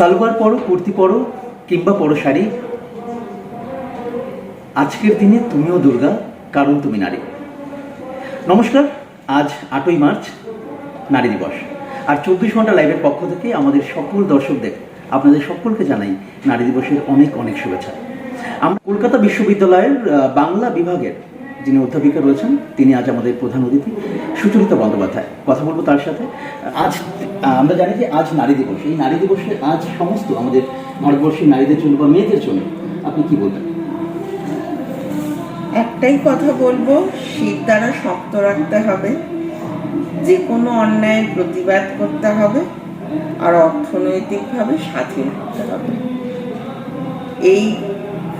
সালোয়ার পরো, কুর্তি পরো কিংবা পরো শাড়ি, আজকের দিনে তুমিও দুর্গা, কারণ তুমি নারী। নমস্কার, আজ 8ই মার্চ, নারী দিবস। আর 24 ঘন্টা লাইভের পক্ষ থেকে আমাদের সকল দর্শকদের, আপনাদের সকলকে জানাই নারী দিবসের অনেক অনেক শুভেচ্ছা। আমরা কলকাতা বিশ্ববিদ্যালয়ের বাংলা বিভাগের যিনি অধ্যাপিকা রয়েছেন, তিনি আজ আমাদের প্রধান অতিথি সুচরিতা বন্দ্যোপাধ্যায়। কথা বলবো তার সাথে। আজ আমরা জানি যে আজ নারী দিবস। এই নারী দিবসে আজ সমস্ত আমাদের ভারতবর্ষের নারীদের জন্য বা মেয়েদের জন্য আপনি কি বলবেন? একটাই কথা বলবো, শীত দ্বারা শক্ত রাখতে হবে, যে কোনো অন্যায়ের প্রতিবাদ করতে হবে, আর অর্থনৈতিকভাবে স্বাধীন হতে হবে। এই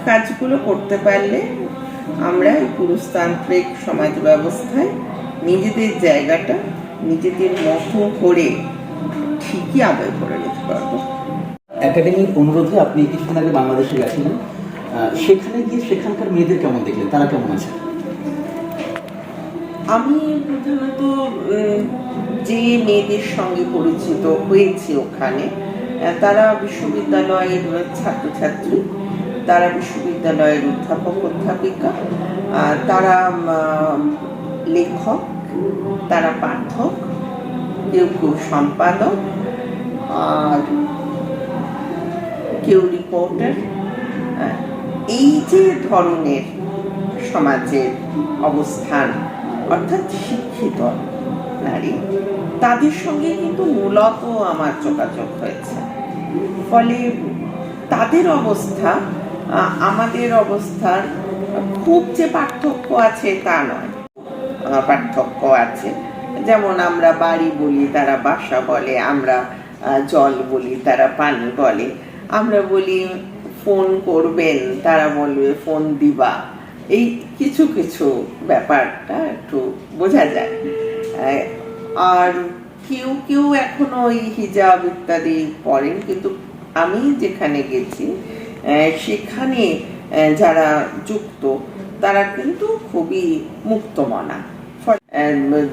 কাজগুলো করতে পারলে আমরা এই পুরুষতান্ত্রিক সমাজ ব্যবস্থায় নিজেদের জায়গাটা নিজেদের মতো করে ঠিকই আদায় করে নিতে পারবো। একাডেমির অনুরোধে আপনি কিছুদিন আগে বাংলাদেশে গেছিলেন, সেখানে গিয়ে সেখানকার মেয়েদের কেমন দেখলেন, তারা কেমন আছে? আমি প্রধানত যে মেয়েদের সঙ্গে পরিচিত হয়েছি ওখানে, তারা বিশ্ববিদ্যালয়ের ছাত্রছাত্রী, তারা বিশ্ববিদ্যালয়ের অধ্যাপক অধ্যাপিকা, তারা লেখক, তারা পাঠক, কেউ কেউ সম্পাদক, আর কেউ রিপোর্টার। এই যে ধরনের সমাজের অবস্থান, অর্থাৎ শিক্ষিত নারী, তাদের সঙ্গে কিন্তু মূলত আমার যোগাযোগ হয়েছে। ফলে তাদের অবস্থা আমাদের অবস্থার খুব যে পার্থক্য আছে তা নয়, পার্থক্য আছে। যেমন আমরা বাড়ি বলি, তারা বাসা বলে, আমরা জল বলি, তারা পানি বলে, আমরা বলি ফোন করবেন, তারা বলবে ফোন দিবা। এই কিছু কিছু ব্যাপারটা একটু বোঝা যায়। আর কেউ কেউ এখনো ওই হিজাব ইত্যাদি পরেন, কিন্তু আমি যেখানে গেছি সেখানে যারা যুক্ত তারা কিন্তু খুবই মুক্তমনা।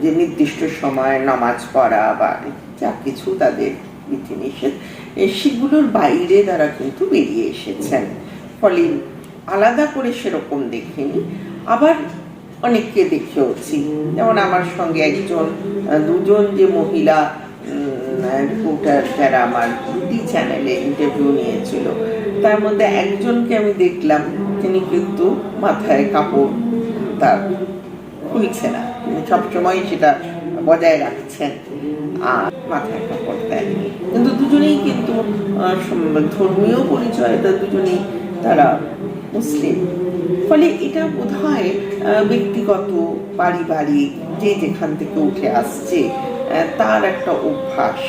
যে নির্দিষ্ট সময় নামাজ পড়া বা যা কিছু তাদের বিধিনিষেধ, সেগুলোর বাইরে তারা কিন্তু বেরিয়ে এসেছেন। ফলে আলাদা করে সেরকম দেখিনি। আবার অনেককে দেখেওছি, যেমন আমার সঙ্গে দুজন যে মহিলা রিপোর্টার, যারা আমার দুটি চ্যানেলে ইন্টারভিউ নিয়েছিল, তার মধ্যে একজনকে আমি দেখলাম, তিনি কিন্তু মাথায় কাপড় তার খুলছে না, তিনি সবসময় সেটা বজায় রাখছেন, আর মাথায় কাপড় দেননি। কিন্তু দুজনেই কিন্তু ধর্মীয় পরিচয়, দুজনেই তারা মুসলিম। ফলে এটা বোধহয় ব্যক্তিগত, পারিবারিক, যে যেখান থেকে উঠে আসছে তার একটা অভ্যাস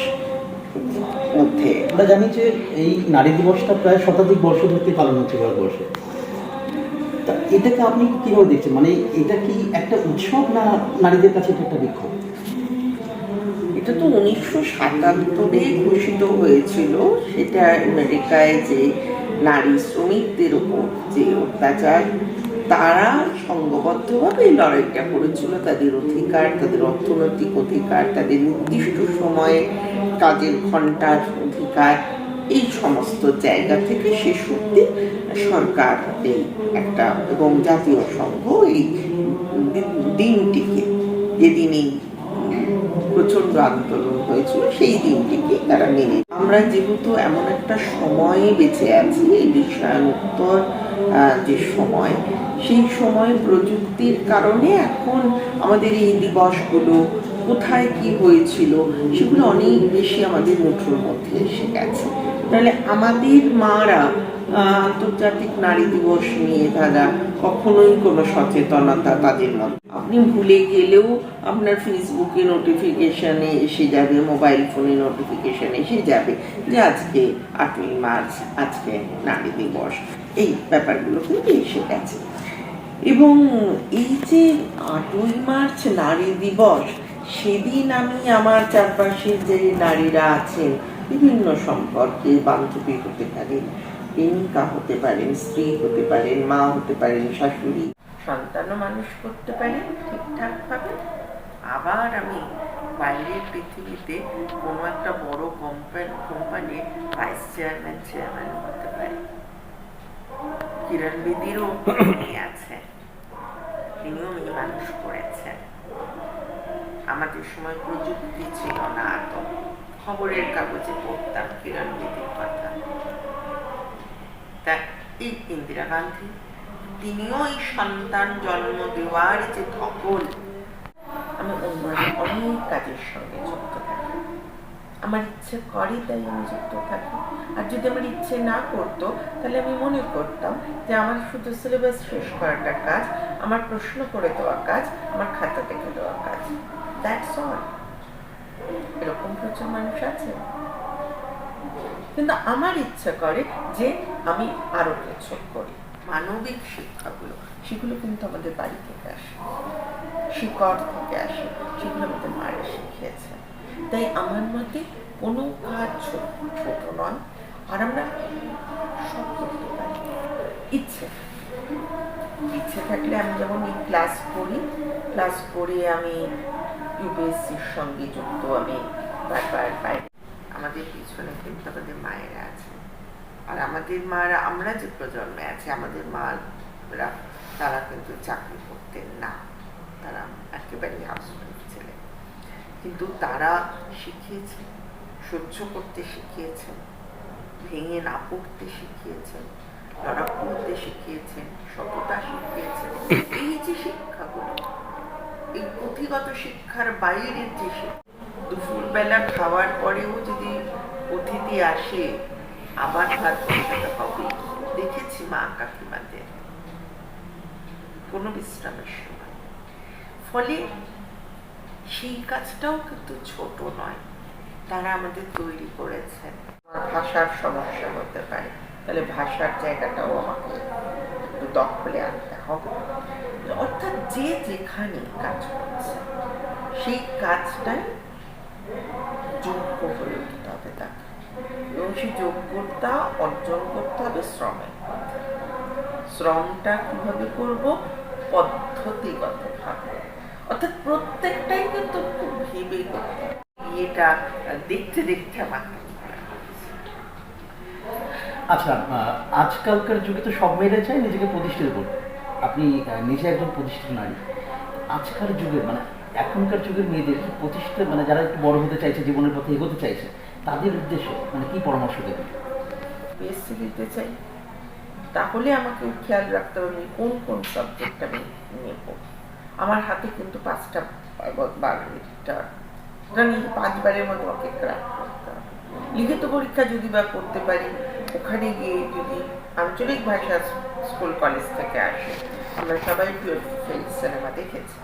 মধ্যে। আমরা জানি যে এই নারী দিবসটা প্রায় শতাধিক বর্ষ ধরে পালন হচ্ছে ভারতবর্ষে। তা এটাকে আপনি কিভাবে দেখছেন? মানে এটা কি একটা উৎসব, না নারীদের কাছে এটা একটা বিক্ষোভ? এটা তো 1977-এ ঘোষিত হয়েছিল। সেটা আমেরিকায় যে নারী শ্রমিকদের উপর যে অত্যাচার, তারা সংঘবদ্ধভাবে এই লড়াইটা করেছিল, তাদের অধিকার, তাদের অর্থনৈতিক অধিকার, তাদের নির্দিষ্ট সময়ে কাজের ঘন্টার অধিকার, এই সমস্ত জায়গা থেকে শেষ অবধি সরকার এই একটা এবং জাতীয় সংঘ এই দিনটিকে, যেদিনই প্রচন্ড আন্দোলন হয়েছিল, সেই দিনটিকে তারা মেনে। আমরা যেহেতু এমন একটা সময়ে বেঁচে আছি, এই বিশ্বায়নোত্তর যে সময়, সেই সময় প্রযুক্তির কারণে এখন আমাদের এই দিবসগুলো কোথায় কি হয়েছিল সেগুলো অনেক বেশি আমাদের মুঠোর মধ্যে এসে গেছে। তাহলে আমাদের মারা আন্তর্জাতিক নারী দিবস নিয়ে তারা কখনোই কোনো সচেতনতা তাদের মধ্যে, আপনি ভুলে গেলেও আপনার ফেসবুকে নোটিফিকেশনে এসে যাবে, মোবাইল ফোনে নোটিফিকেশন এসে যাবে যে আজকে 8ই মার্চ, আজকে নারী দিবস। এই ব্যাপারগুলো কিন্তু এসে গেছে। এবং এই যে 8ই মার্চ নারী দিবস, সেদিন আমি আমার চারপাশে যে নারীরা আছেন, বিভিন্ন সম্পর্কে, বান্ধবী হতে পারেন, প্রেমিকা হতে পারেন, স্ত্রী হতে পারেন, মা হতে পারেন, শাশুড়ি, সন্তানও মানুষ করতে পারেন ঠিকঠাক ভাবে। আবার আমি বাইরের পৃথিবীতে কোনো একটা বড় কোম্পানির ভাইস চেয়ারম্যান হতে পারে। কিরণ বেদিরও মেয়ে আছে, তিনিও মেয়ে মানুষ করেছেন। আমাদের সময় প্রযুক্তি ছিল না, এত খবরের কাগজে পড়তাম কিরণ বেদির কথা। তা এই ইন্দিরা গান্ধী, তিনিও এই সন্তান জন্ম দেওয়ার যে ধকল, আমি অনেক কাজের সঙ্গে যুক্ত থাকি। আমার ইচ্ছে করে তাই আমি যুক্ত থাকি। আর যদি আমার ইচ্ছে না করতো তাহলে আমি মনে করতাম যে আমার শুধু সিলেবাস শেষ করাটা কাজ, আমার প্রশ্ন করে দেওয়া কাজ, আমার খাতা দেখে দেওয়া কাজ, দ্যাটস অল। এরকম প্রচুর মানুষ আছে, কিন্তু আমার ইচ্ছা করে যে আমি আরো কিছু করি। মানবিক শিক্ষাগুলো, সেগুলো কিন্তু আমাদের বাড়ি থেকে আসে, শিকড় থেকে আসে, সেগুলো আমাদের মায়েরা শিখিয়েছে। তাই আমার মতে কোনো কাজ ছোট নয়, আর আমরা সব করতে পারি ইচ্ছে থাকলে। আমি যেমন এই ক্লাস করে আমি ইউপিএসসির সঙ্গে যুক্ত, আমি বারবার পাই। আমাদের পিছনে কিন্তু আমাদের মায়েরা আছে, আর আমাদের মারা, আমরা যে প্রজন্মে আছে, আমাদের মারা তারা কিন্তু চাকরি করতেন না, তারা একেবারেই হাউসওয়াইফ ছিলেন, কিন্তু তারা শিখিয়েছেন, সহ্য করতে শিখিয়েছেন, ভেঙে না পড়তে শিখিয়েছেন, লড়া করতে শিখিয়েছেন, সততা শিখিয়েছেন। এই যে শিক্ষাগুলো, এই পুঁথিগত শিক্ষার বাইরের যে শিক্ষা, দুপুরবেলা খাওয়ার পরেও যদি অতিথি আসে আবার ভাত বসাতে হবে। দেখেছি মা কাকিমাদের কোনো বিশ্রামের সময়। ফলে সেই কাজটাও কিন্তু ছোট নয়, তারা আমাদের তৈরি করেছেন। ভাষার সমস্যা হতে পারে, তাহলে ভাষার জায়গাটাও আমাকে একটু দখলে আনতে হবে। অর্থাৎ যে যেখানে কাজ করছে সেই কাজটাই যোগ্য হয়ে উঠতে হবে তাকে, এবং সেই যোগ্যতা অর্জন করতে হবে শ্রমের। শ্রমটা কিভাবে করব? পদ্ধতিগতভাবে, অর্থাৎ প্রত্যেকটাই কিন্তু খুব ভেবে করতে। এটা দেখতে দেখতে আমার। আচ্ছা, আজকালকার যুগে তো সব মেয়েরা চায় নিজেকে প্রতিষ্ঠিত করতে। আপনি নিজে একজন প্রতিষ্ঠিত নারী। আজকাল যুগের মানে এখনকার যুগের মেয়েদের প্রতিষ্ঠিত, মানে যারা একটু বড় হতে চাইছে, জীবনের পথে এগোতে চাইছে, তাদের উদ্দেশ্যে মানে কি পরামর্শ দেবেন? বিএসসি দিতে চাই, তাহলে আমাকে খেয়াল রাখতে হবে আমি কোন কোন সাবজেক্ট আমি নেব। আমার হাতে কিন্তু 5টা 5বারের মতো আমাকে ক্র্যাক করতে হবে। লিখিত পরীক্ষা যদি বা করতে পারি, ওখানে গিয়ে যদি আঞ্চলিক ভাষা স্কুল কলেজ থেকে আসে, আমরা সবাই সিনেমা দেখেছি।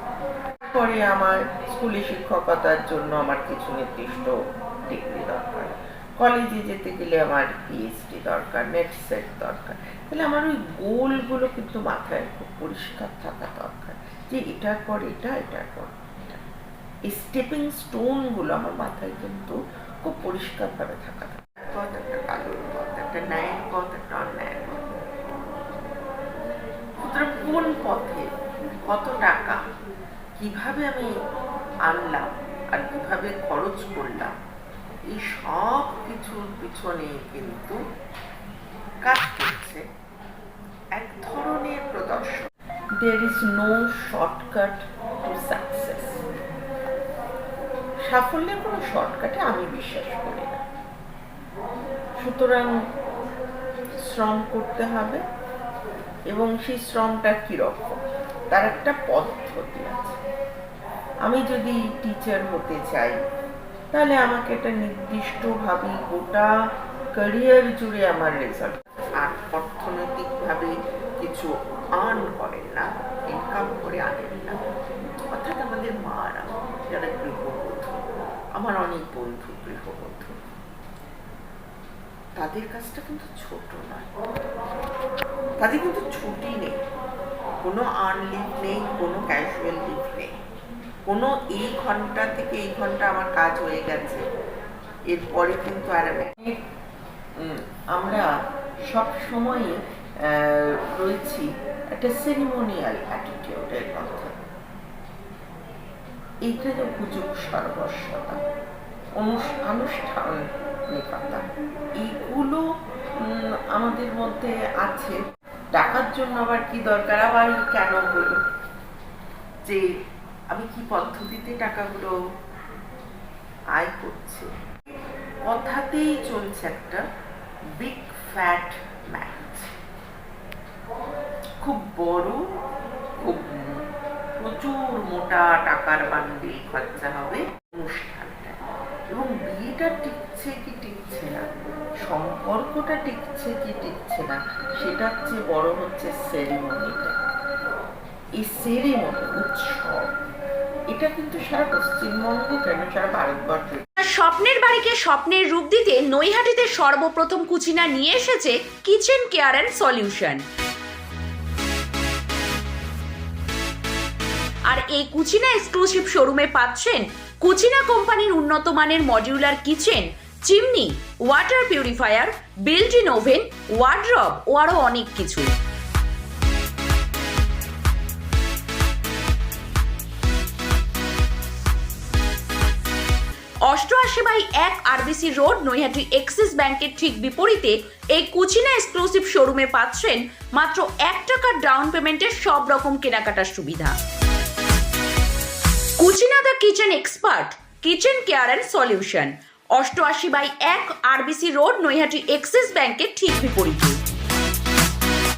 পরে আমার স্কুলে শিক্ষকতার জন্য আমার কিছু নির্দিষ্ট ডিগ্রি দরকার, কলেজে যেতে গেলে আমার পিএইচডি দরকার, নেট সেট দরকার। তাহলে আমার ওই গোলগুলো কিন্তু মাথায় খুব পরিষ্কার থাকা দরকার, যে এটার পর এটা, এটার পর এটা। এই স্টেপিং স্টোনগুলো আমার মাথায় কিন্তু খুব পরিষ্কারভাবে থাকা দরকার। পথ একটা কালোর পথ, একটা ন্যায়ের পথ, একটা অন্যায়ের পথ। সুতরাং কোন পথে কত টাকা কিভাবে আমি আনলাম আর কিভাবে খরচ করলাম, এই সব কিছুর পিছনে কিন্তু কাজ করছে এক ধরনের প্রদর্শন। There is no shortcut to success. সাফল্যের কোনো শর্টকাটে আমি বিশ্বাস করি না। সুতরাং শ্রম করতে হবে, এবং সেই শ্রমটা কিরকম তার একটা পদ্ধতি আছে। আমি যদি টিচার হতে চাই, তাহলে আমাকে একটা নির্দিষ্টভাবে গোটা ক্যারিয়ার জুড়ে আমার রেজাল্ট। আর অর্থনৈতিকভাবে কিছু আর্ন করেন না, ইনকাম করে আনেন না। অর্থাৎ আমাদের মারা যারা গৃহবধূ, আমার অনেক বন্ধু গৃহবধূ, তাদের কাজটা কিন্তু ছোট নয়। তাদের কিন্তু ছুটি নেই, কোনো আর্ন লিভ নেই, কোনো ক্যাজুয়াল লিভ নেই, কোনো এই ঘন্টা থেকে এই ঘন্টা আমার কাজ হয়ে গেছে, এরপরে কিন্তু আর আমরা সব সময় রয়েছি একটা সেরিমোনিয়াল অ্যাটিটিউডের মধ্যে। এইখানে উপযোগ সর্বস্বতা, আনুষ্ঠানিকতা, এইগুলো আমাদের মধ্যে আছে। টাকার জন্য আবার কি দরকার, আবার কেন হলো, যে আমি কি পদ্ধতিতে টাকাগুলো আয় করছি, কথাতেই চলছে একটা বিগ ফ্যাট ম্যাচ। খুব বড়, খুব প্রচুর মোটা টাকার বান্ডিল খরচা হবে অনুষ্ঠানটা, এবং বিয়েটা টিকছে কি টিকছে না, সম্পর্কটা টিকছে কি টিকছে না, সেটার চেয়ে বড় হচ্ছে সেরিমনিটা। এই সেরিমনি, উৎসব, এটা কিন্তু সারা পশ্চিমবঙ্গ কেন সারা ভারতবর্ষে। স্বপ্নের বাড়িকে স্বপ্নের রূপ দিতে নৈহাটিতে সর্বপ্রথম কুচিনা নিয়ে এসেছে কিচেন কেয়ার অ্যান্ড সলিউশন। আর এই কুচিনা এক্সক্লুসিভ শোরুমে পাচ্ছেন কুচিনা কোম্পানির উন্নত মানের modular kitchen, chimney, water purifier, built in oven, wardrobe ও আরও অনেক কিছু। 88/1 আরবিসি রোড, নৈহাটি এক্সিস ব্যাংকের ঠিক বিপরীতে এই কুচিনা এক্সক্লুসিভ শোরুমে পাচ্ছেন মাত্র 1 টাকার ডাউন পেমেন্টের সব রকম কেনাকাটার সুবিধা। Cucina the kitchen expert, kitchen care and solution, 88/1 RBC road, Naihati Axis ব্যাংকের ঠিক বিপরীতে।